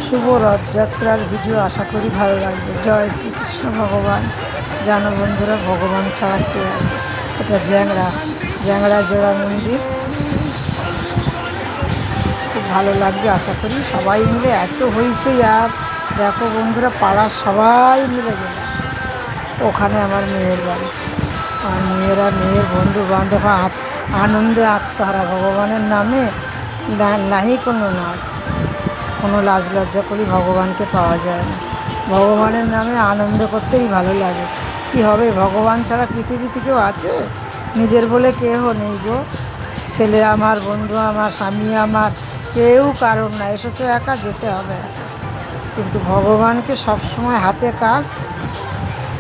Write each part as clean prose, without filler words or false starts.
শুভ রথযাত্রার ভিডিও আশা করি ভালো লাগবে। জয় শ্রীকৃষ্ণ ভগবান। জানো বন্ধুরা, ভগবান ছাড়া কে আছে? এটা জ্যাংড়া জোড়া মন্দির। খুব ভালো লাগবে আশা করি। সবাই মিলে এত হইচই, আর দেখো বন্ধুরা, পাড়ার সবাই মিলে গেল ওখানে। আমার মেয়ের বাড়ি, আর মেয়ের বন্ধু বান্ধব আনন্দে আত্মহারা। ভগবানের নামে নাহি কোনো নাচ, কোনো লাজ লজ্জা করি ভগবানকে পাওয়া যায় না। ভগবানের নামে আনন্দ করতেই ভালো লাগে। কি হবে, ভগবান ছাড়া পৃথিবীতে কেউ আছে? নিজের বলে কেউ নেই গো। ছেলে আমার, বন্ধু আমার, স্বামী আমার, কেউ কারণ না। এসেছে একা, যেতে হবে একা। কিন্তু ভগবানকে সবসময় হাতে কাজ,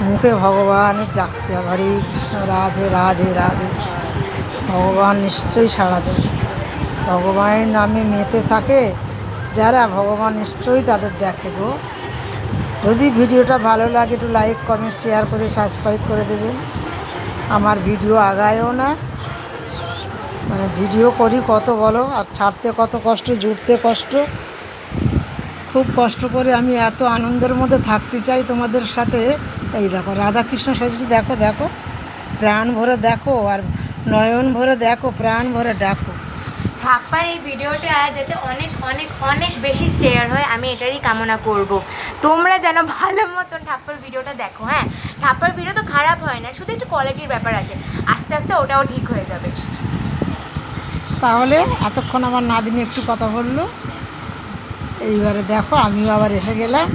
মুখে ভগবানের ডাকতে হবে, হরে কৃষ্ণ, রাধে রাধে রাধে। ভগবান নিশ্চয়ই সাড়া দেবে। ভগবানের নামে মেতে থাকে যারা, ভগবান নিশ্চয়ই তাদের দেখে গো। যদি ভিডিওটা ভালো লাগে একটু লাইক কমেন্ট শেয়ার করে সাবস্ক্রাইব করে দেবেন। আমার ভিডিও আগায়ও না, মানে ভিডিও করি কত বলো, আর ছাড়তে কত কষ্ট, জুড়তে কষ্ট। খুব কষ্ট করে আমি এত আনন্দের মধ্যে থাকতে চাই তোমাদের সাথে। এই দেখো রাধাকৃষ্ণ সাজিয়েছি, দেখো দেখো, প্রাণ ভরে দেখো, আর নয়ন ভরে দেখো, প্রাণ ভরে ডাকো। ঠাপ্পার এই ভিডিওটা যাতে অনেক অনেক অনেক বেশি শেয়ার হয়, আমি এটারই কামনা করব। তোমরা যেন ভালো মতন ঠাপ্পার ভিডিওটা দেখো। হ্যাঁ, ঠাপ্পার ভিডিও তো খারাপ হয় না, শুধু একটু কোয়ালিটির ব্যাপার আছে। আস্তে আস্তে ওটাও ঠিক হয়ে যাবে। তাহলে এতক্ষণ আমার নাদিনী একটু কথা বললো, এইবারে দেখো আমিও আবার এসে গেলাম।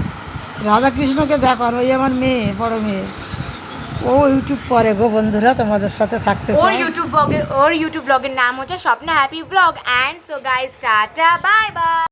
রাধাকৃষ্ণকে দেখো, আর ওই আমার মেয়ে, বড় মেয়ে, ও ইউটিউব করে গো বন্ধুরা, তোমাদের সাথে থাকতে চাই। ওর ইউটিউব ব্লগের নাম হচ্ছে Swapna happy blog. And so guys, tata, bye bye.